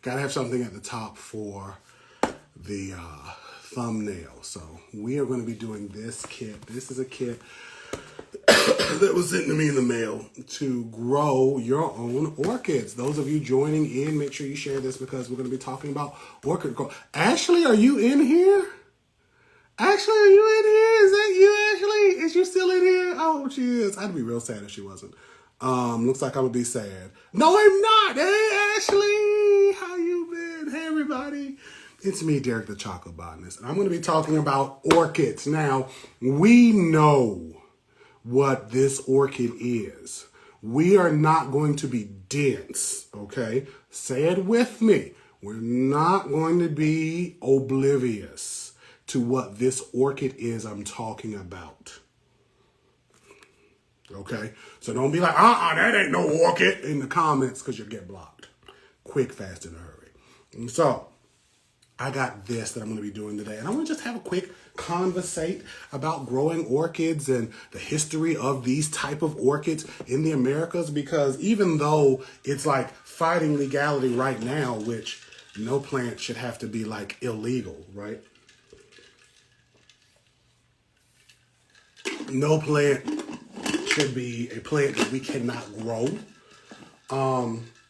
Gotta have something at the top for the thumbnail. So we are going to be doing this kit. This is a kit that was sent to me in the mail to grow your own orchids. Those of you joining in, make sure you share this because we're going to be talking about orchid growth. Ashley, are you in here? Ashley, are you in here? Is that you, Ashley? Is you still in here? Oh, she is. I'd be real sad if she wasn't. Looks like I'm going to be sad. No, I'm not. Hey, Ashley. How you been? Hey, everybody. It's me, Derek the Chocolate Botanist, and I'm going to be talking about orchids. Now, we know what this orchid is. We are not going to be dense, okay? Say it with me. We're not going to be oblivious to what this orchid is I'm talking about. Okay? So don't be like, that ain't no orchid in the comments because you'll get blocked. Quick, fast, in a hurry. And so, I got this that I'm going to be doing today. And I want to just have a quick conversate about growing orchids and the history of these type of orchids in the Americas. Because even though it's like fighting legality right now, which no plant should have to be like illegal, right? No plant should be a plant that we cannot grow.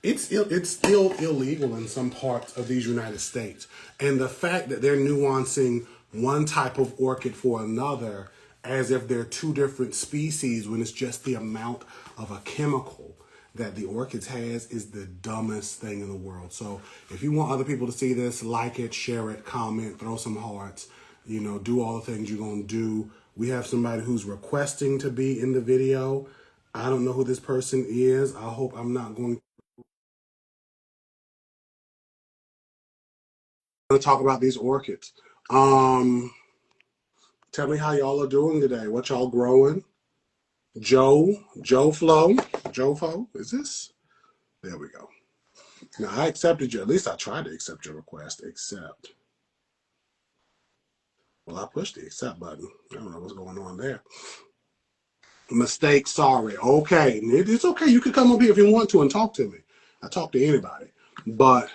It's still illegal in some parts of these United States. And the fact that they're nuancing one type of orchid for another as if they're two different species when it's just the amount of a chemical that the orchids has is the dumbest thing in the world. So if you want other people to see this, like it, share it, comment, throw some hearts, do all the things you're going to do. We have somebody who's requesting to be in the video. I don't know who this person is. I hope I'm not going to talk about these orchids. Tell me how y'all are doing today. What y'all growing? Joe Flo, is this? There we go. Now I accepted you. At least I tried to accept your request. Accept. Well, I pushed the accept button. I don't know what's going on there. Mistake, sorry. Okay, it's okay. You can come up here if you want to and talk to me. I talk to anybody. But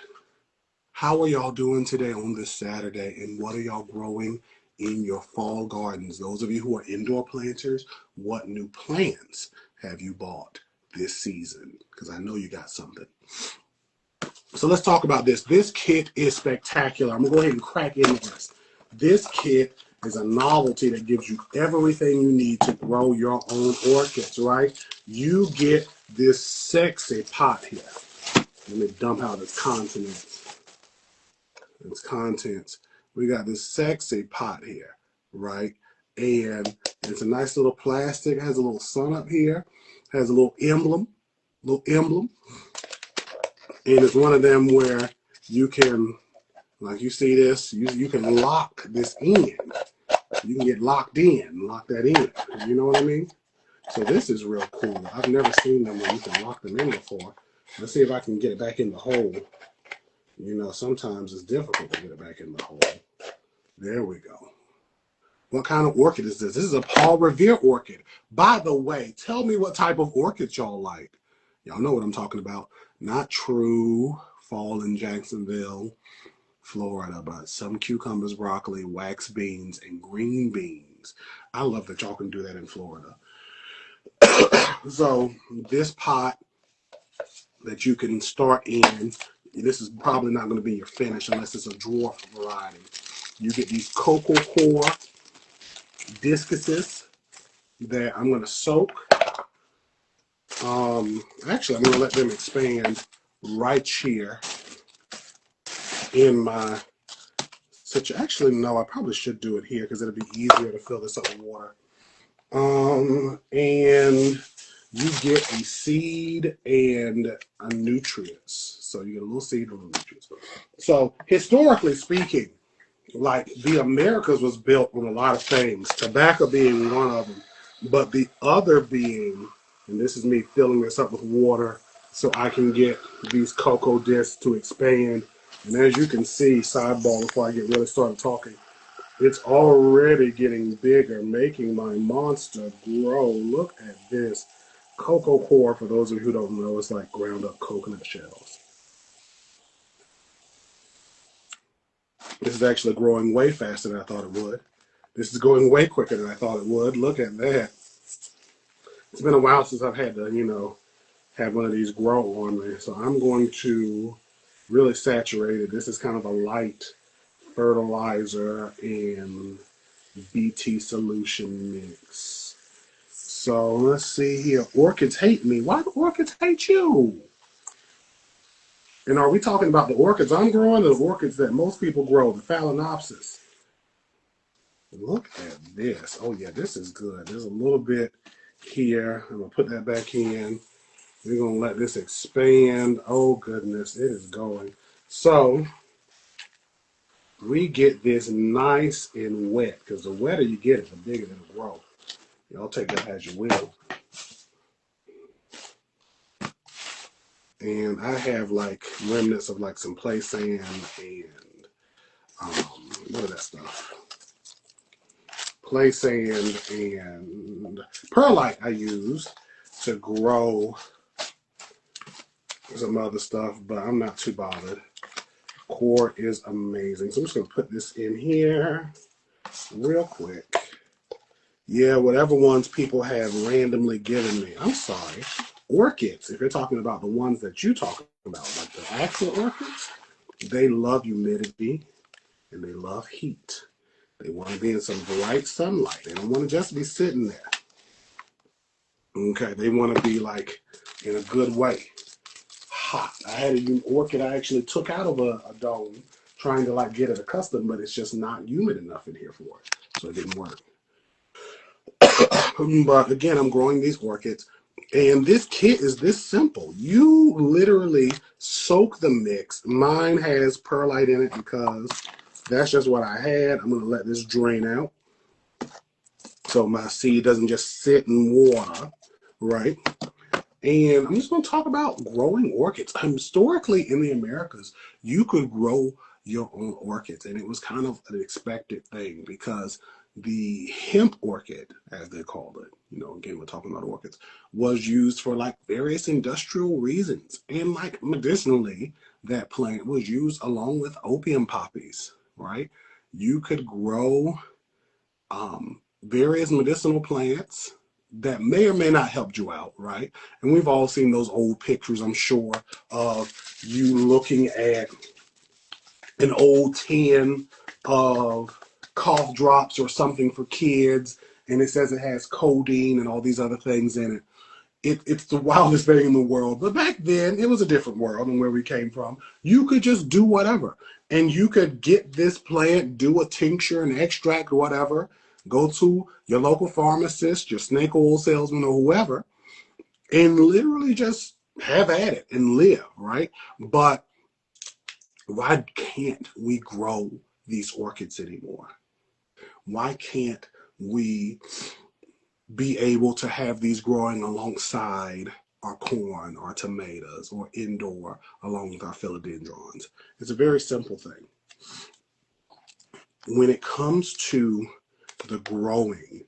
how are y'all doing today on this Saturday? And what are y'all growing in your fall gardens? Those of you who are indoor planters, what new plants have you bought this season? Because I know you got something. So let's talk about this. This kit is spectacular. I'm going to go ahead and crack into this. This kit is a novelty that gives you everything you need to grow your own orchids, right? You get this sexy pot here. Let me dump out its contents. We got this sexy pot here, right? And it's a nice little plastic. It has a little sun up here. Has a little emblem. And it's one of them where you can, like you see this, you can lock this in. You can get locked in, lock that in. You know what I mean? So this is real cool. I've never seen them where you can lock them in before. Let's see if I can get it back in the hole. Sometimes it's difficult to get it back in the hole. There we go. What kind of orchid is this? This is a Paul Revere orchid. By the way, tell me what type of orchids y'all like. Y'all know what I'm talking about. Not true fall in Jacksonville, Florida, but some cucumbers, broccoli, wax beans, and green beans. I love that y'all can do that in Florida. So this pot that you can start in, this is probably not going to be your finish unless it's a dwarf variety. You get these cocoa core discuses that I'm going to soak. Actually, I'm going to let them expand right here in my situation. Actually, no, I probably should do it here because it'll be easier to fill this up with water. And you get a seed and a nutrients. So you get a little seed and a little nutrients. So historically speaking, like the Americas was built on a lot of things, tobacco being one of them, but the other being, and this is me filling this up with water so I can get these cocoa discs to expand. And as you can see, sidebar before I get really started talking, it's already getting bigger, making my monster grow. Look at this. Cocoa core, for those of you who don't know, is like ground up coconut shells. This is actually growing way faster than I thought it would. This is going way quicker than I thought it would. Look at that. It's been a while since I've had to, have one of these grow on me. So I'm going to really saturate it. This is kind of a light fertilizer and BT solution mix. So let's see here. Orchids hate me. Why do orchids hate you? And are we talking about the orchids I'm growing or the orchids that most people grow, the Phalaenopsis? Look at this. Oh, yeah, this is good. There's a little bit here. I'm going to put that back in. We're going to let this expand. Oh, goodness, it is going. So we get this nice and wet, because the wetter you get it, the bigger it'll grow. Y'all take that as you will. And I have like remnants of like some play sand and what is that stuff? Play sand and perlite I used to grow some other stuff, but I'm not too bothered. Core is amazing. So I'm just going to put this in here real quick. Yeah, whatever ones people have randomly given me. I'm sorry. Orchids, if you're talking about the ones that you talk about, like the actual orchids, they love humidity and they love heat. They want to be in some bright sunlight. They don't want to just be sitting there. Okay, they want to be like in a good way. Hot. I had an orchid I actually took out of a dome trying to like get it accustomed, but it's just not humid enough in here for it. So it didn't work. But again, I'm growing these orchids. And this kit is this simple. You literally soak the mix. Mine has perlite in it because that's just what I had. I'm going to let this drain out so my seed doesn't just sit in water, right? And I'm just going to talk about growing orchids. Historically, in the Americas, you could grow your own orchids, and it was kind of an expected thing because the hemp orchid, as they called it, again, we're talking about orchids, was used for like various industrial reasons. And like medicinally, that plant was used along with opium poppies, right? You could grow various medicinal plants that may or may not help you out, right? And we've all seen those old pictures, I'm sure, of you looking at an old tin of cough drops or something for kids, and it says it has codeine and all these other things in it. It's the wildest thing in the world. But back then, it was a different world than where we came from. You could just do whatever. And you could get this plant, do a tincture, an extract, whatever. Go to your local pharmacist, your snake oil salesman, or whoever, and literally just have at it and live, right? But why can't we grow these orchids anymore? Why can't we be able to have these growing alongside our corn, our tomatoes, or indoor along with our philodendrons? It's a very simple thing. When it comes to the growing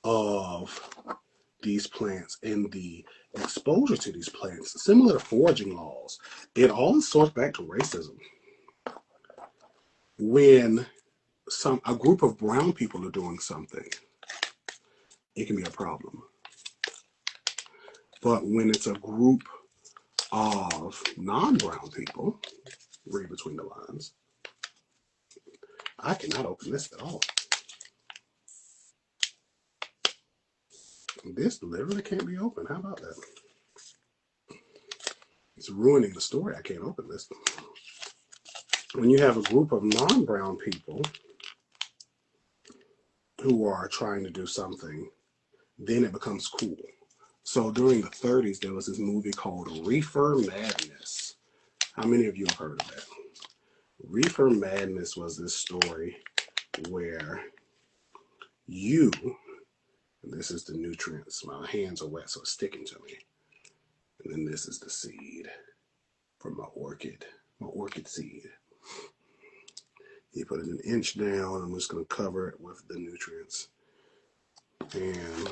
of these plants and the exposure to these plants, similar to foraging laws, it all sorts back to racism. When a group of brown people are doing something, it can be a problem. But when it's a group of non-brown people, read between the lines. I cannot open this at all. This literally can't be opened. How about that? It's ruining the story. I can't open this. When you have a group of non-brown people who are trying to do something, then it becomes cool. So during the 30s, there was this movie called Reefer Madness. How many of you have heard of that? Reefer Madness was this story where you, and this is the nutrients, my hands are wet, so it's sticking to me. And then this is the seed from my orchid seed. You put it an inch down, I'm just going to cover it with the nutrients. And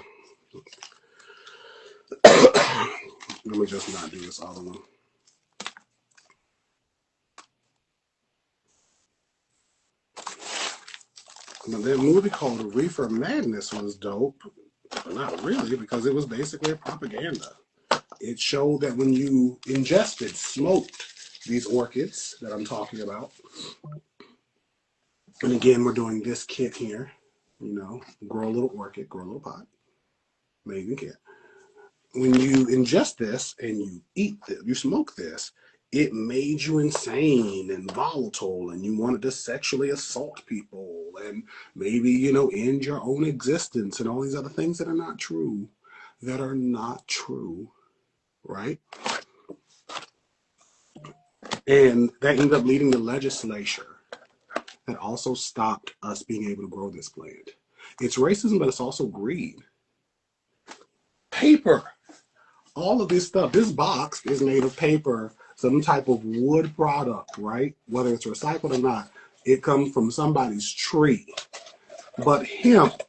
let me just not do this other one. But that movie called Reefer Madness was dope, but not really, because it was basically a propaganda. It showed that when you ingested, smoked these orchids that I'm talking about, and again, we're doing this kit here, you know, grow a little orchid, grow a little pot, amazing kit. When you ingest this and you eat this, you smoke this, it made you insane and volatile, and you wanted to sexually assault people and maybe, you know, end your own existence and all these other things that are not true. That are not true, right? And that ended up leading the legislature that also stopped us being able to grow this plant. It's racism, but it's also greed. Paper. All of this stuff, this box is made of paper, some type of wood product, right? Whether it's recycled or not, it comes from somebody's tree. But hemp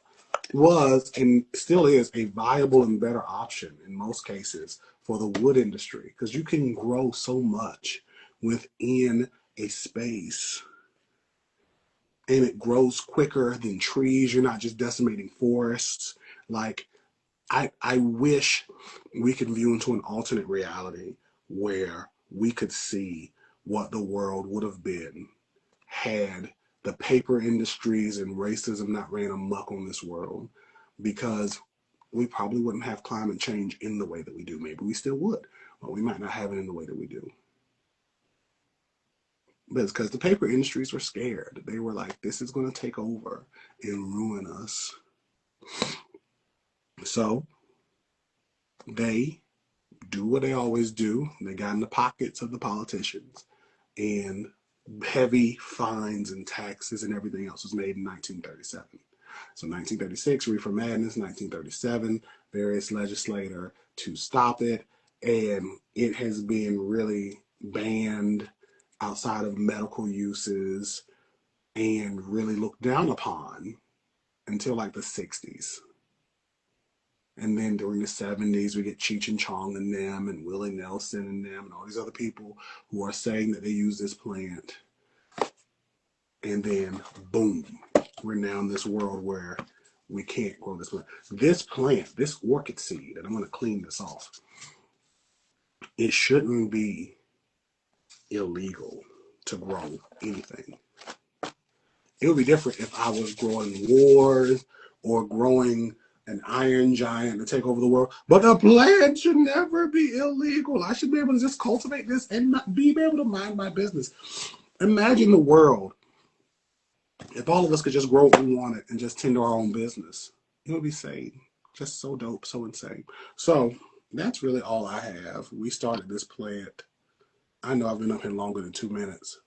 was and still is a viable and better option in most cases for the wood industry, because you can grow so much within a space, and it grows quicker than trees. You're not just decimating forests. Like, I wish we could view into an alternate reality where we could see what the world would have been had the paper industries and racism not ran amok on this world, because we probably wouldn't have climate change in the way that we do. Maybe we still would, but we might not have it in the way that we do. But it's because the paper industries were scared. They were like, this is going to take over and ruin us. So they do what they always do. They got in the pockets of the politicians, and heavy fines and taxes and everything else was made in 1937. So 1936, Reefer Madness, 1937, various legislator to stop it, and it has been really banned outside of medical uses and really looked down upon until like the 60s. And then during the 70s, we get Cheech and Chong and them and Willie Nelson and them and all these other people who are saying that they use this plant. And then, boom, we're now in this world where we can't grow this plant. This plant, this orchid seed, and I'm going to clean this off, it shouldn't be illegal to grow anything. It would be different if I was growing wars or growing an iron giant to take over the world. But the plant should never be illegal. I should be able to just cultivate this and not be able to mind my business. Imagine the world if all of us could just grow what we wanted and just tend to our own business. It would be insane. Just so dope, so insane. So that's really all I have. We started this plant. I know I've been up here longer than 2 minutes.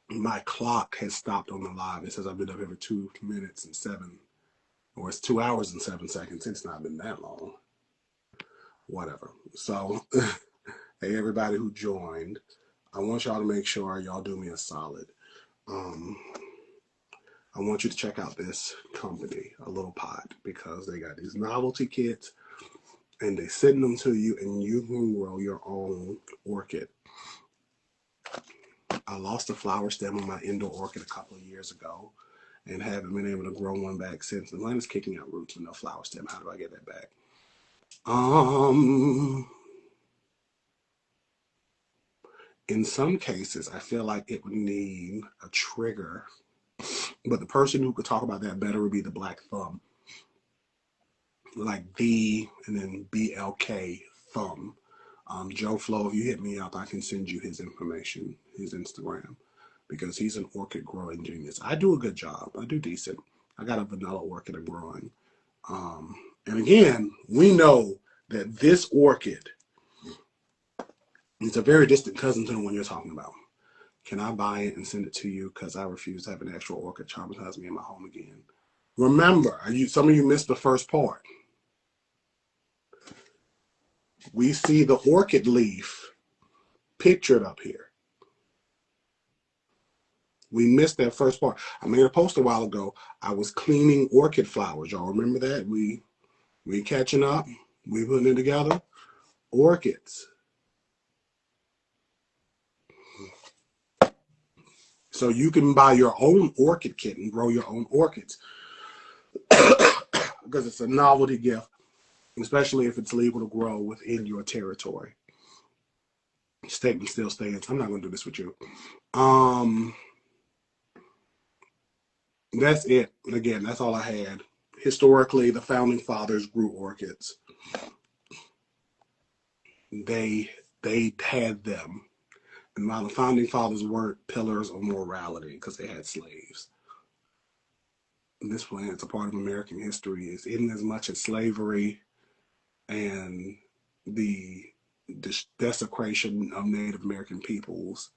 My clock has stopped on the live. It says I've been up here for 2 minutes and 7, or it's 2 hours and 7 seconds. It's not been that long. Whatever. So, hey, everybody who joined, I want y'all to make sure y'all do me a solid. I want you to check out this company, A Little Pot, because they got these novelty kits and they send them to you and you can grow your own orchid. I lost a flower stem on my indoor orchid a couple of years ago and haven't been able to grow one back since. The plant is kicking out roots with no flower stem. How do I get that back? In some cases, I feel like it would need a trigger, but the person who could talk about that better would be the Black Thumb, like B and then BLK Thumb. Joe Flo, if you hit me up, I can send you his information, his Instagram, because he's an orchid growing genius. I do a good job. I do decent. I got a vanilla orchid I'm growing. And again, we know that this orchid is a very distant cousin to the one you're talking about. Can I buy it and send it to you? Because I refuse to have an actual orchid traumatize me in my home again. Remember, some of you missed the first part. We see the orchid leaf pictured up here. We missed that first part. I made a post a while ago. I was cleaning orchid flowers. Y'all remember that? We catching up. We putting it together. Orchids. So you can buy your own orchid kit and grow your own orchids because it's a novelty gift, especially if it's legal to grow within your territory. Statement still stands. I'm not going to do this with you. Um, that's it. Again, that's all I had. Historically, the founding fathers grew orchids. They they had them, and while the founding fathers weren't pillars of morality because they had slaves, this plant's a part of American history. Is in as much as slavery and the desecration of Native American peoples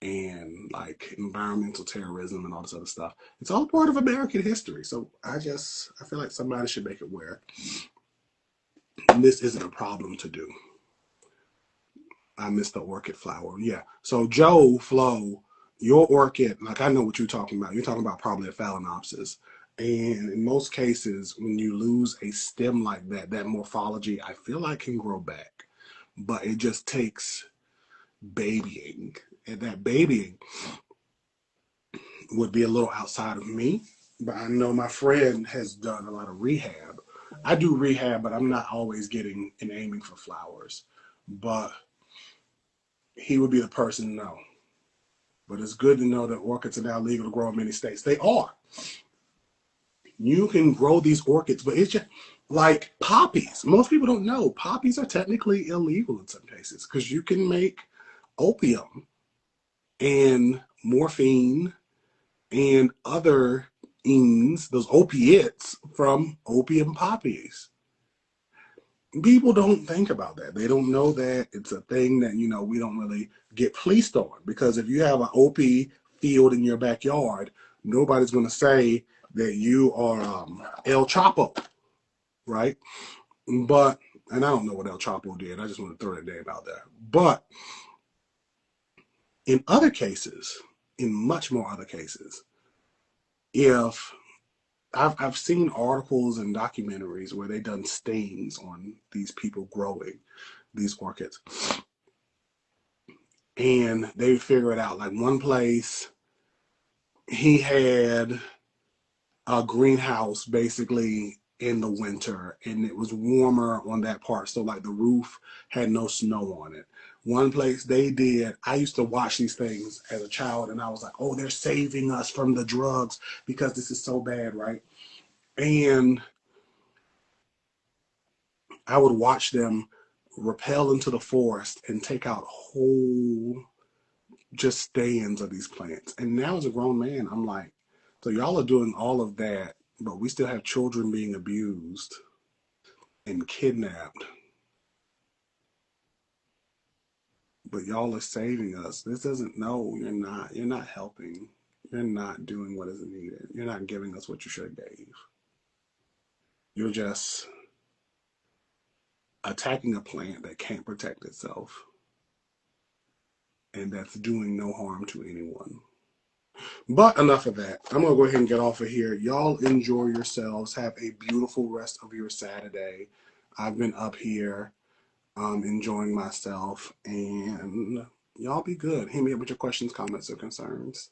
and like environmental terrorism and all this other stuff. It's all part of American history. So I feel like somebody should make it aware. And this isn't a problem to do. I missed the orchid flower. Yeah. So Joe Flo, your orchid, like I know what you're talking about. You're talking about probably a phalaenopsis. And in most cases, when you lose a stem like that, that morphology, I feel like can grow back. But it just takes babying. And that babying would be a little outside of me. But I know my friend has done a lot of rehab. I do rehab, but I'm not always getting and aiming for flowers. But he would be the person to know. But it's good to know that orchids are now legal to grow in many states. They are. You can grow these orchids, but it's just like poppies. Most people don't know poppies are technically illegal in some cases because you can make opium and morphine and other ings, those opiates from opium poppies. People don't think about that. They don't know that it's a thing that, we don't really get policed on. Because if you have an OP field in your backyard, nobody's going to say that you are El Chapo, right? But, and I don't know what El Chapo did. I just want to throw that name out there. But in other cases, in much more other cases, if I've seen articles and documentaries where they done stings on these people growing these orchids. And they figure it out. Like one place, he had a greenhouse basically in the winter and it was warmer on that part. So like the roof had no snow on it. One place they did, I used to watch these things as a child and I was like, oh, they're saving us from the drugs because this is so bad, right? And I would watch them rappel into the forest and take out whole just stands of these plants. And now as a grown man, I'm like, so y'all are doing all of that, but we still have children being abused and kidnapped. But y'all are saving us. This doesn't, no, you're not helping. You're not doing what is needed. You're not giving us what you should have gave. You're just attacking a plant that can't protect itself and that's doing no harm to anyone. But enough of that. I'm going to go ahead and get off of here. Y'all enjoy yourselves. Have a beautiful rest of your Saturday. I've been up here enjoying myself. And y'all be good. Hit me up with your questions, comments, or concerns.